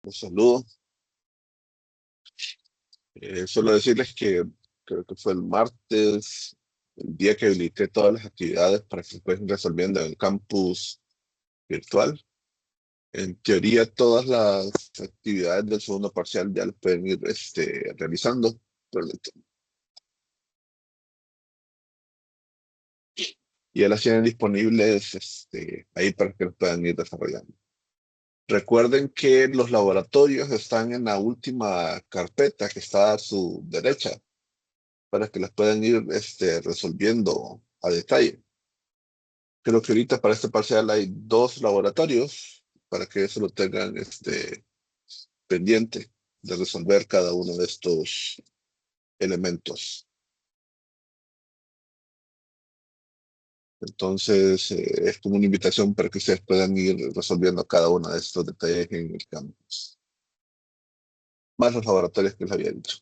Los saludo. Solo decirles que creo que fue el martes, el día que habilité todas las actividades para que se puedan ir resolviendo en el campus virtual. En teoría, todas las actividades del segundo parcial ya las pueden ir realizando. pero- Y ya las tienen disponibles ahí para que las puedan ir desarrollando. Recuerden que los laboratorios están en la última carpeta que está a su derecha para que las puedan ir resolviendo a detalle. Creo que ahorita para este parcial hay dos laboratorios para que eso lo tengan pendiente de resolver cada uno de estos elementos. Entonces, es como una invitación para que ustedes puedan ir resolviendo cada uno de estos detalles en el campus. Más los laboratorios que les había dicho.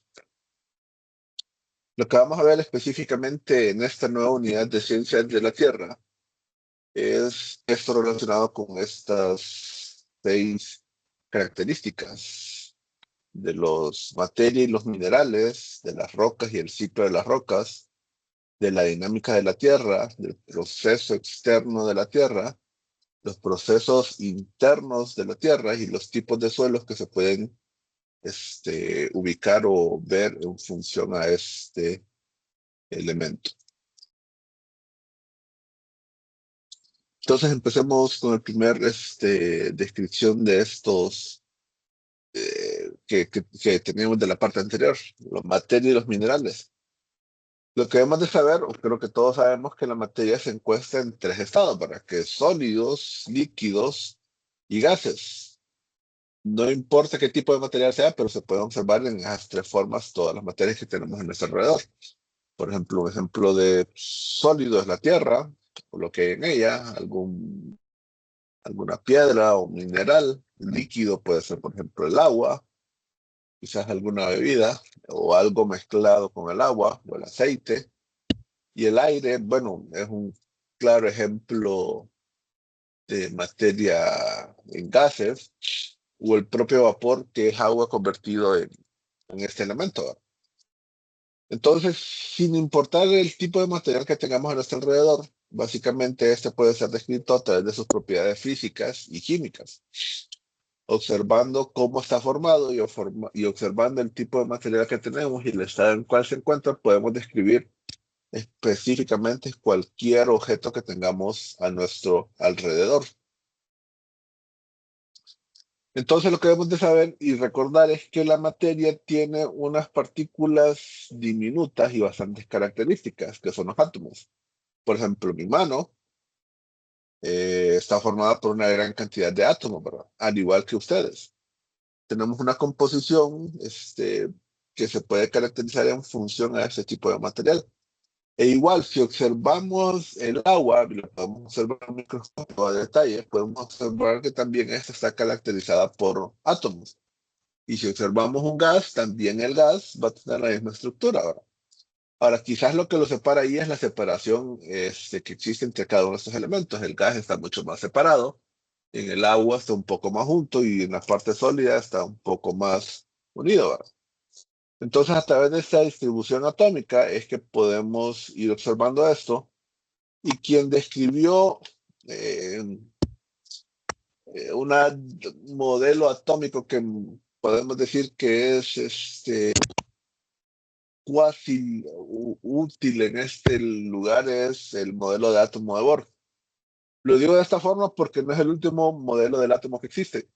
Lo que vamos a ver específicamente en esta nueva unidad de ciencias de la Tierra es esto relacionado con estas 6 características de los materia y los minerales, de las rocas y el ciclo de las rocas, de la dinámica de la Tierra, del proceso externo de la Tierra, los procesos internos de la Tierra y los tipos de suelos que se pueden ubicar o ver en función a este elemento. Entonces empecemos con el primer descripción de estos que teníamos de la parte anterior, la materia y los minerales. Lo que debemos de saber, o creo que todos sabemos que la materia se encuentra en 3 estados, ¿verdad? Que es sólidos, líquidos y gases. No importa qué tipo de material sea, pero se puede observar en esas 3 formas todas las materias que tenemos en nuestro alrededor. Por ejemplo, un ejemplo de sólido es la tierra, o lo que hay en ella, alguna piedra o mineral. Líquido puede ser, por ejemplo, el agua, quizás alguna bebida o algo mezclado con el agua o el aceite. Y el aire, bueno, es un claro ejemplo de materia en gases o el propio vapor que es agua convertido en este elemento, ¿verdad? Entonces, sin importar el tipo de material que tengamos a nuestro alrededor, básicamente este puede ser descrito a través de sus propiedades físicas y químicas, observando cómo está formado y observando el tipo de material que tenemos y el estado en el cual se encuentra, podemos describir específicamente cualquier objeto que tengamos a nuestro alrededor. Entonces lo que debemos de saber y recordar es que la materia tiene unas partículas diminutas y bastantes características, que son los átomos. Por ejemplo, mi mano está formada por una gran cantidad de átomos, ¿verdad? Al igual que ustedes. Tenemos una composición que se puede caracterizar en función a ese tipo de material. E igual, si observamos el agua, y lo podemos observar en un microscopio a detalle, podemos observar que también esta está caracterizada por átomos. Y si observamos un gas, también el gas va a tener la misma estructura. Ahora, quizás lo que lo separa ahí es la separación que existe entre cada uno de estos elementos. El gas está mucho más separado, en el agua está un poco más junto y en la parte sólida está un poco más unido, ¿verdad? Entonces, a través de esta distribución atómica es que podemos ir observando esto. Y quien describió eh, un modelo atómico que podemos decir que es cuasi útil en este lugar es el modelo de átomo de Bohr. Lo digo de esta forma porque no es el último modelo del átomo que existe.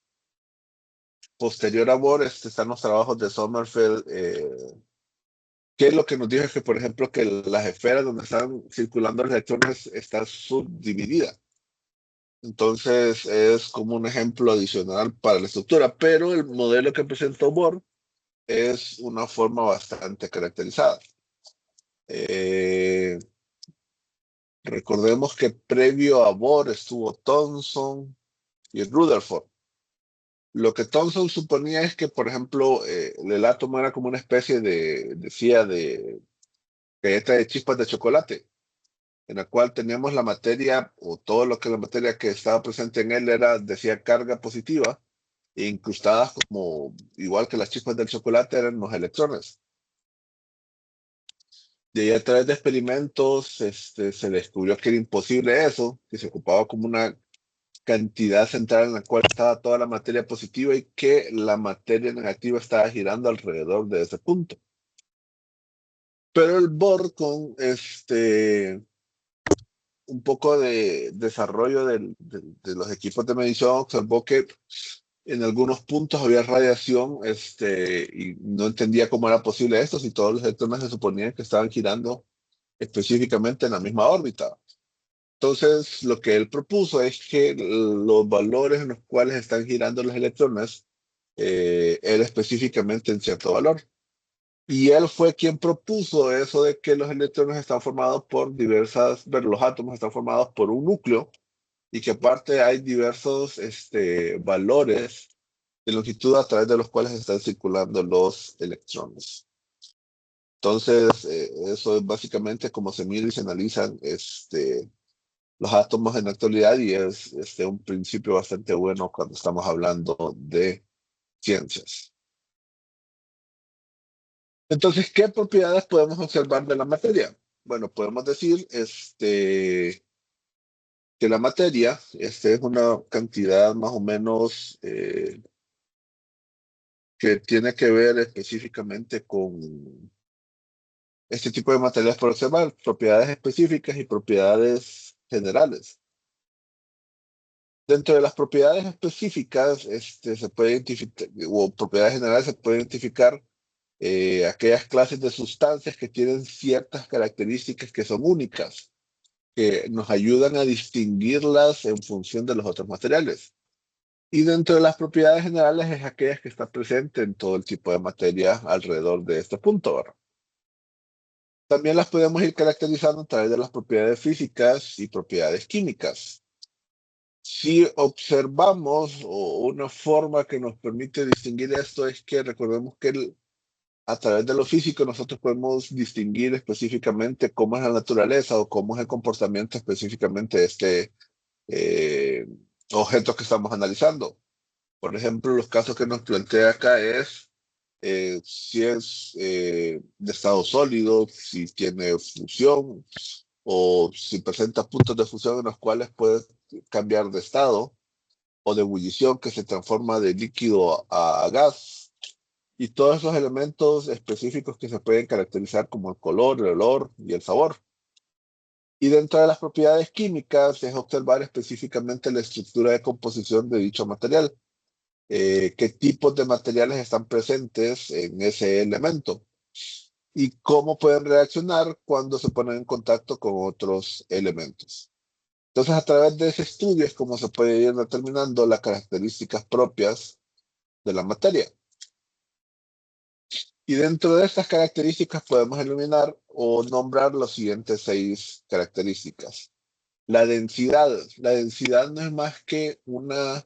Posterior a Bohr están los trabajos de Sommerfeld, que es lo que nos dice que, por ejemplo, que las esferas donde están circulando los electrones están subdivididas. Entonces es como un ejemplo adicional para la estructura, pero el modelo que presentó Bohr es una forma bastante caracterizada. Eh, Recordemos que previo a Bohr estuvo Thomson y Rutherford. Lo que Thomson suponía es que, por ejemplo, el átomo era como una especie decía, de galleta de chispas de chocolate, en la cual teníamos la materia, o todo lo que la materia que estaba presente en él era, decía, carga positiva, incrustadas como, igual que las chispas del chocolate, eran los electrones. De ahí a través de experimentos se descubrió que era imposible eso, que se ocupaba como una cantidad central en la cual estaba toda la materia positiva y que la materia negativa estaba girando alrededor de ese punto. Pero el Bohr con un poco de desarrollo de los equipos de medición observó que en algunos puntos había radiación y no entendía cómo era posible esto si todos los electrones se suponían que estaban girando específicamente en la misma órbita. Entonces, lo que él propuso es que los valores en los cuales están girando los electrones era específicamente en cierto valor. Y él fue quien propuso eso de que los electrones están formados por los átomos están formados por un núcleo y que aparte hay diversos valores de longitud a través de los cuales están circulando los electrones. Entonces, eso es básicamente cómo se mide y se analizan los átomos en la actualidad y es un principio bastante bueno cuando estamos hablando de ciencias. Entonces, ¿qué propiedades podemos observar de la materia? Bueno, podemos decir que la materia es una cantidad más o menos que tiene que ver específicamente con este tipo de materiales por observar, propiedades específicas y propiedades generales. Dentro de las propiedades específicas, se puede identificar, o propiedades generales, se puede identificar aquellas clases de sustancias que tienen ciertas características que son únicas, que nos ayudan a distinguirlas en función de los otros materiales. Y dentro de las propiedades generales es aquellas que están presentes en todo el tipo de materia alrededor de este punto, ¿verdad? También las podemos ir caracterizando a través de las propiedades físicas y propiedades químicas. Si observamos o una forma que nos permite distinguir esto es que recordemos que a través de lo físico nosotros podemos distinguir específicamente cómo es la naturaleza o cómo es el comportamiento específicamente de eh, objeto que estamos analizando. Por ejemplo, los casos que nos plantea acá es si es de estado sólido, si tiene fusión o si presenta puntos de fusión en los cuales puede cambiar de estado o de ebullición que se transforma de líquido a gas. Y todos esos elementos específicos que se pueden caracterizar como el color, el olor y el sabor. Y dentro de las propiedades químicas es observar específicamente la estructura de composición de dicho material. Qué tipos de materiales están presentes en ese elemento y cómo pueden reaccionar cuando se ponen en contacto con otros elementos. Entonces, a través de ese estudio es como se puede ir determinando las características propias de la materia. Y dentro de estas características podemos eliminar o nombrar los siguientes 6 características. La densidad. La densidad no es más que una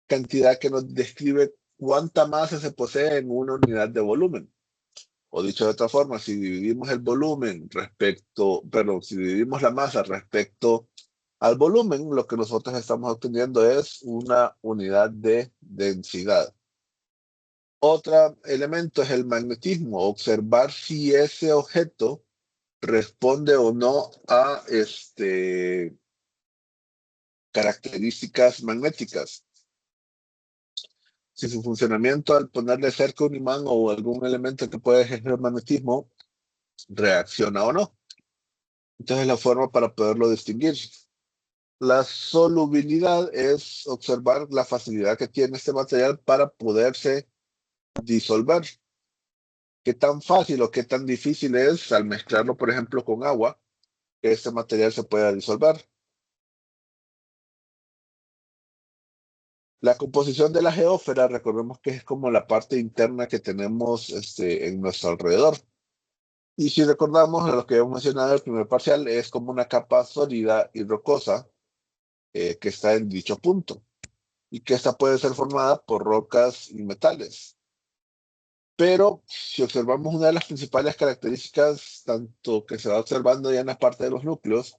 cantidad que nos describe cuánta masa se posee en una unidad de volumen. O dicho de otra forma, si dividimos el volumen si dividimos la masa respecto al volumen, lo que nosotros estamos obteniendo es una unidad de densidad. Otro elemento es el magnetismo, observar si ese objeto responde o no a características magnéticas. Si su funcionamiento al ponerle cerca un imán o algún elemento que puede ejercer magnetismo reacciona o no. Entonces la forma para poderlo distinguir. La solubilidad es observar la facilidad que tiene este material para poderse disolver. Qué tan fácil o qué tan difícil es al mezclarlo, por ejemplo, con agua, que este material se pueda disolver. La composición de la geósfera, recordemos que es como la parte interna que tenemos en nuestro alrededor. Y si recordamos lo que hemos mencionado en el primer parcial, es como una capa sólida y rocosa que está en dicho punto y que esta puede ser formada por rocas y metales. Pero si observamos una de las principales características, tanto que se va observando ya en la parte de los núcleos,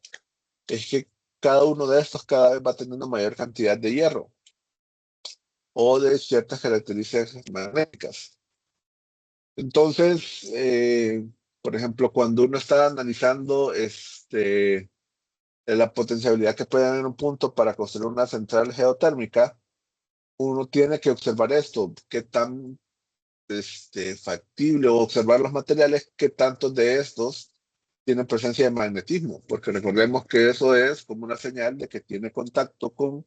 es que cada uno de estos cada vez va teniendo mayor cantidad de hierro. o de ciertas características magnéticas. Entonces, por ejemplo, cuando uno está analizando la potencialidad que puede haber en un punto para construir una central geotérmica, uno tiene que observar esto, qué tan factible, o observar los materiales, qué tantos de estos tienen presencia de magnetismo, porque recordemos que eso es como una señal de que tiene contacto con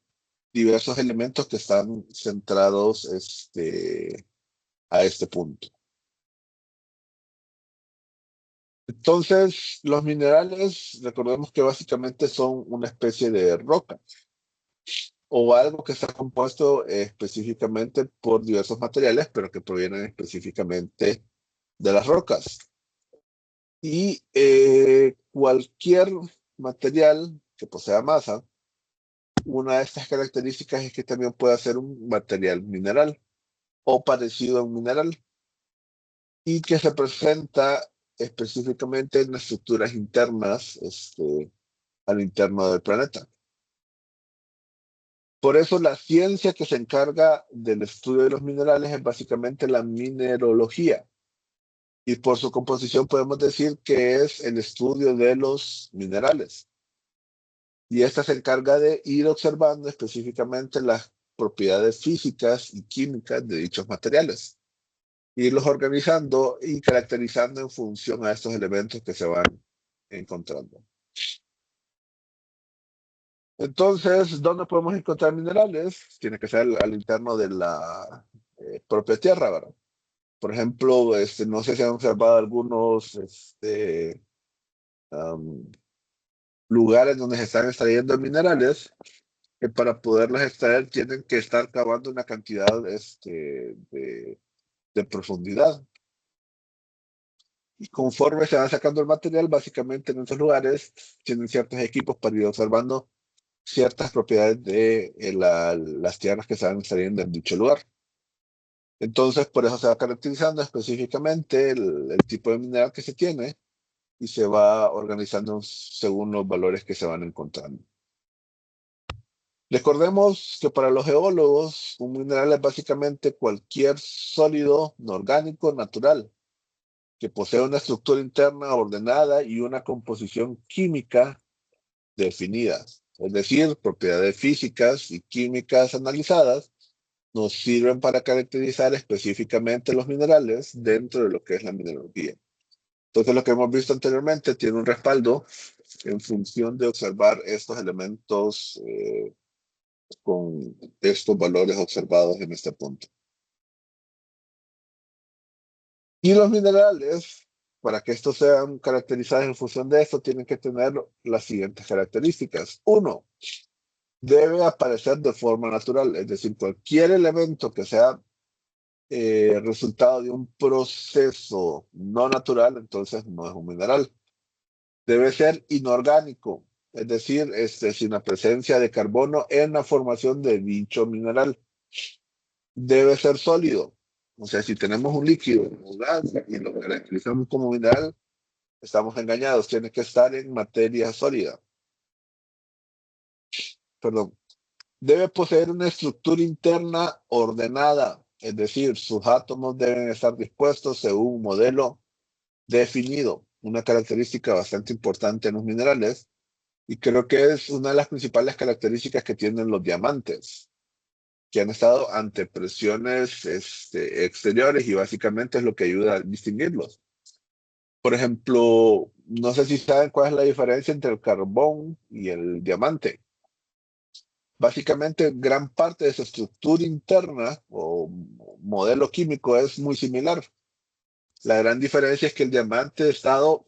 diversos elementos que están centrados a este punto. Entonces, los minerales, recordemos que básicamente son una especie de roca o algo que está compuesto específicamente por diversos materiales, pero que provienen específicamente de las rocas. Y cualquier material que posea masa, una de estas características es que también puede ser un material mineral o parecido a un mineral y que se presenta específicamente en estructuras internas al interno del planeta. Por eso la ciencia que se encarga del estudio de los minerales es básicamente la mineralogía. Y por su composición podemos decir que es el estudio de los minerales. Y esta se encarga de ir observando específicamente las propiedades físicas y químicas de dichos materiales, irlos organizando y caracterizando en función a estos elementos que se van encontrando. Entonces, ¿dónde podemos encontrar minerales? Tiene que ser al interno de la propia Tierra, ¿verdad? Por ejemplo, no sé si han observado algunos um, lugares donde se están extrayendo minerales, que para poderlos extraer tienen que estar cavando una cantidad de profundidad. Y conforme se va sacando el material, básicamente en esos lugares tienen ciertos equipos para ir observando ciertas propiedades de las tierras que se van extrayendo en dicho lugar. Entonces, por eso se va caracterizando específicamente el tipo de mineral que se tiene y se va organizando según los valores que se van encontrando. Recordemos que para los geólogos, un mineral es básicamente cualquier sólido no orgánico natural que posee una estructura interna ordenada y una composición química definida. Es decir, propiedades físicas y químicas analizadas nos sirven para caracterizar específicamente los minerales dentro de lo que es la mineralogía. Entonces, lo que hemos visto anteriormente tiene un respaldo en función de observar estos elementos con estos valores observados en este punto. Y los minerales, para que estos sean caracterizados en función de esto, tienen que tener las siguientes características. Uno, debe aparecer de forma natural, es decir, cualquier elemento que sea resultado de un proceso no natural, entonces no es un mineral. Debe ser inorgánico, es decir, sin la presencia de carbono en la formación de dicho mineral. Debe ser sólido, o sea, si tenemos un líquido o gas y lo caracterizamos como mineral, estamos engañados, tiene que estar en materia sólida. Perdón. Debe poseer una estructura interna ordenada, es decir, sus átomos deben estar dispuestos según un modelo definido, una característica bastante importante en los minerales, y creo que es una de las principales características que tienen los diamantes, que han estado ante presiones exteriores y básicamente es lo que ayuda a distinguirlos. Por ejemplo, no sé si saben cuál es la diferencia entre el carbón y el diamante. Básicamente, gran parte de su estructura interna o modelo químico es muy similar. La gran diferencia es que el diamante ha estado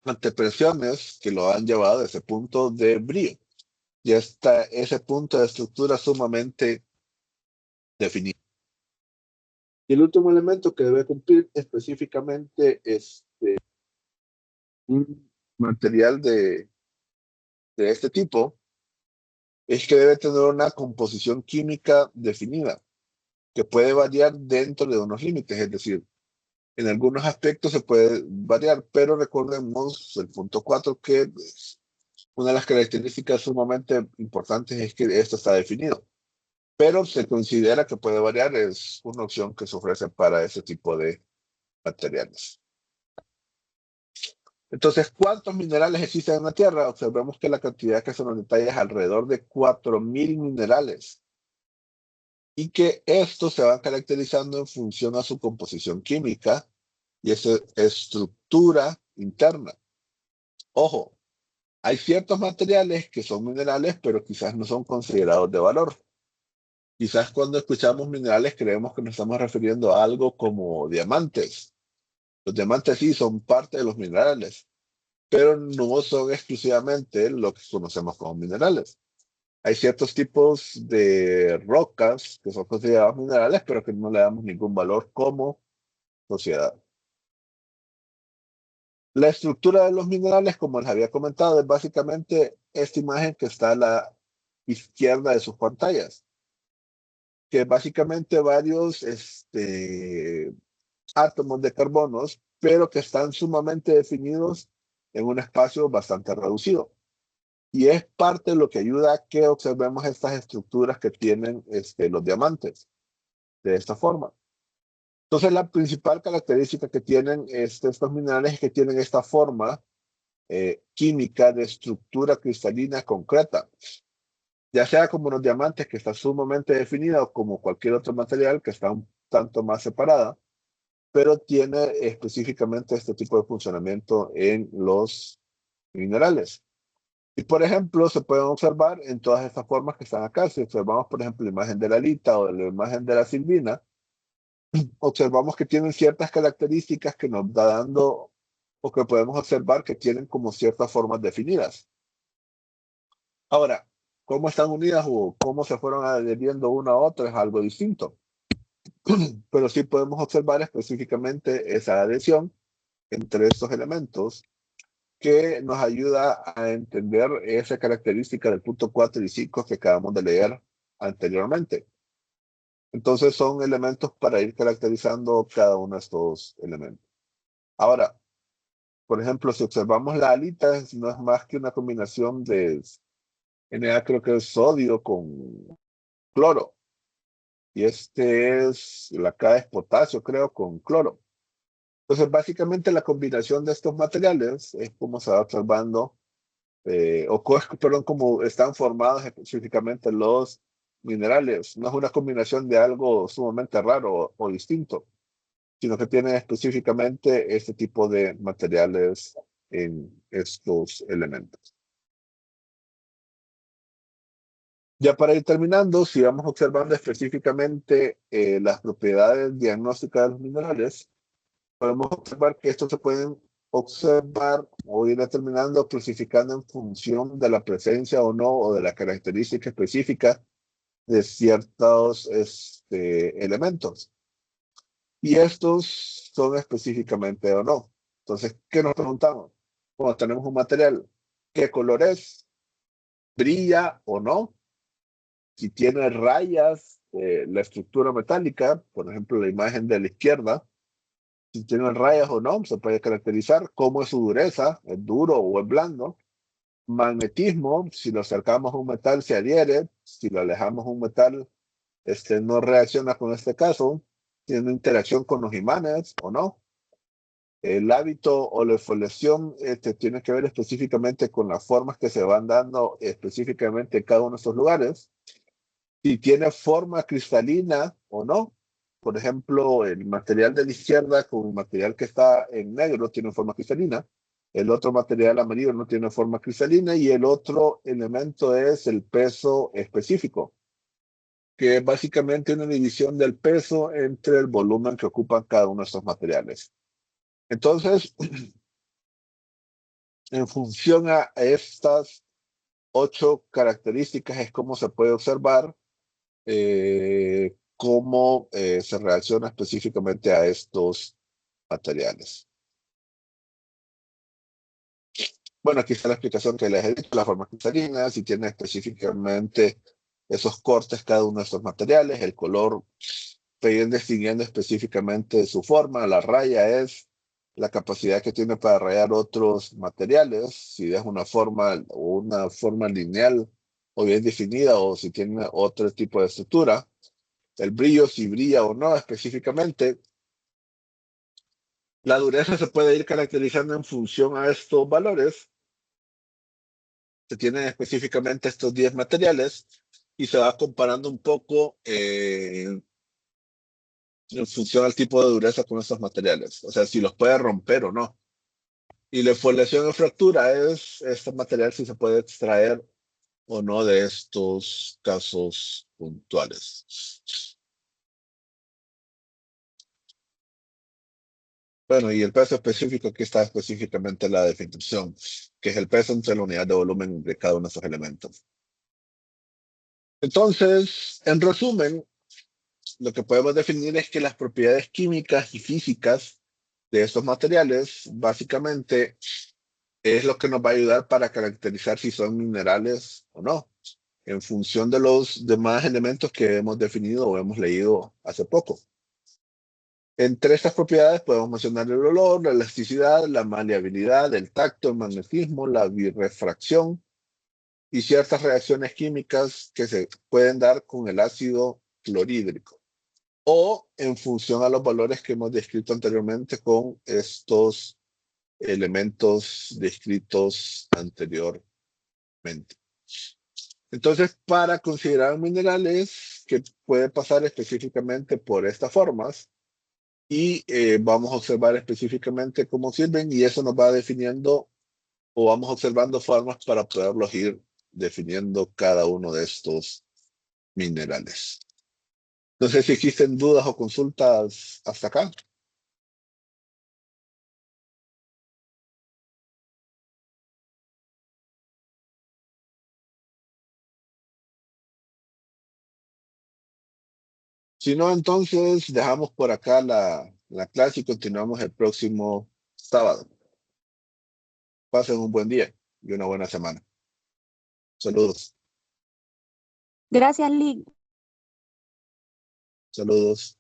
ante presiones que lo han llevado a ese punto de brillo y hasta ese punto de estructura sumamente definido. Y el último elemento que debe cumplir específicamente un material de este tipo es que debe tener una composición química definida que puede variar dentro de unos límites, es decir, en algunos aspectos se puede variar, pero recordemos el punto 4 que una de las características sumamente importantes es que esto está definido. pero se considera que puede variar, es una opción que se ofrece para ese tipo de materiales. Entonces, ¿cuántos minerales existen en la Tierra? Observemos que la cantidad que se nos detalla es alrededor de 4.000 minerales y que estos se van caracterizando en función a su composición química y esa estructura interna. Ojo, hay ciertos materiales que son minerales, pero quizás no son considerados de valor. Quizás cuando escuchamos minerales creemos que nos estamos refiriendo a algo como diamantes. Los diamantes sí son parte de los minerales, pero no son exclusivamente lo que conocemos como minerales. Hay ciertos tipos de rocas que son considerados minerales, pero que no le damos ningún valor como sociedad. La estructura de los minerales, como les había comentado, es básicamente esta imagen que está a la izquierda de sus pantallas, que básicamente varios átomos de carbonos, pero que están sumamente definidos en un espacio bastante reducido. Y es parte de lo que ayuda a que observemos estas estructuras que tienen los diamantes, de esta forma. Entonces, la principal característica que tienen estos minerales es que tienen esta forma química de estructura cristalina concreta, ya sea como los diamantes, que está sumamente definida, o como cualquier otro material que está un tanto más separada, pero tiene específicamente este tipo de funcionamiento en los minerales. Y por ejemplo, se pueden observar en todas estas formas que están acá. Si observamos, por ejemplo, la imagen de la alita o la imagen de la silvina, observamos que tienen ciertas características que nos da dando, o que podemos observar que tienen como ciertas formas definidas. Ahora, cómo están unidas o cómo se fueron adheriendo una a otra es algo distinto. Pero sí podemos observar específicamente esa adhesión entre estos elementos que nos ayuda a entender esa característica del punto 4 y 5 que acabamos de leer anteriormente. Entonces son elementos para ir caracterizando cada uno de estos elementos. Ahora, por ejemplo, si observamos la alita, no es más que una combinación de Na, creo que es sodio con cloro. Y la K es potasio, creo, con cloro. Entonces, básicamente la combinación de estos materiales es como se va observando, perdón, como están formados específicamente los minerales. No es una combinación de algo sumamente raro o distinto, sino que tienen específicamente este tipo de materiales en estos elementos. Ya para ir terminando, si vamos observando específicamente las propiedades diagnósticas de los minerales, podemos observar que estos se pueden observar o ir determinando, clasificando en función de la presencia o no, o de la característica específica de ciertos elementos. Y estos son específicamente o no. Entonces, ¿qué nos preguntamos? Cuando tenemos un material, ¿qué color es? ¿Brilla o no? Si tiene rayas, la estructura metálica, por ejemplo, la imagen de la izquierda, si tiene rayas o no, se puede caracterizar cómo es su dureza, es duro o es blando. Magnetismo, si lo acercamos a un metal se adhiere, si lo alejamos a un metal, no reacciona con este caso, tiene interacción con los imanes o no. El hábito o la foliación tiene que ver específicamente con las formas que se van dando específicamente en cada uno de estos lugares. Si tiene forma cristalina o no. Por ejemplo, el material de la izquierda con el material que está en negro tiene forma cristalina. El otro material amarillo no tiene forma cristalina y el otro elemento es el peso específico, que es básicamente una división del peso entre el volumen que ocupan cada uno de estos materiales. Entonces, en función a estas 8 características es como se puede observar cómo se reacciona específicamente a estos materiales. Bueno, aquí está la explicación que les he dicho, la forma cristalina, si tiene específicamente esos cortes cada uno de estos materiales, el color se ir distinguiendo específicamente su forma, la raya es la capacidad que tiene para rayar otros materiales, si es una forma o una forma lineal o bien definida, o si tiene otro tipo de estructura. El brillo, si brilla o no específicamente. La dureza se puede ir caracterizando en función a estos valores. Se tienen específicamente estos 10 materiales y se va comparando un poco en función al tipo de dureza con estos materiales. O sea, si los puede romper o no. Y la foliación en fractura es este material si se puede extraer o no de estos casos puntuales. Bueno, y el peso específico, aquí está específicamente la definición, que es el peso entre la unidad de volumen de cada uno de esos elementos. Entonces, en resumen, lo que podemos definir es que las propiedades químicas y físicas de estos materiales, básicamente, es lo que nos va a ayudar para caracterizar si son minerales o no, en función de los demás elementos que hemos definido o hemos leído hace poco. Entre estas propiedades podemos mencionar el olor, la elasticidad, la maleabilidad, el tacto, el magnetismo, la birrefracción y ciertas reacciones químicas que se pueden dar con el ácido clorhídrico o en función a los valores que hemos descrito anteriormente con estos elementos descritos anteriormente. Entonces, para considerar minerales que puede pasar específicamente por estas formas y vamos a observar específicamente cómo sirven y eso nos va definiendo o vamos observando formas para poderlos ir definiendo cada uno de estos minerales. No sé si existen dudas o consultas hasta acá. Si no, entonces dejamos por acá la clase y continuamos el próximo sábado. Pasen un buen día y una buena semana. Saludos. Gracias, Lick. Saludos.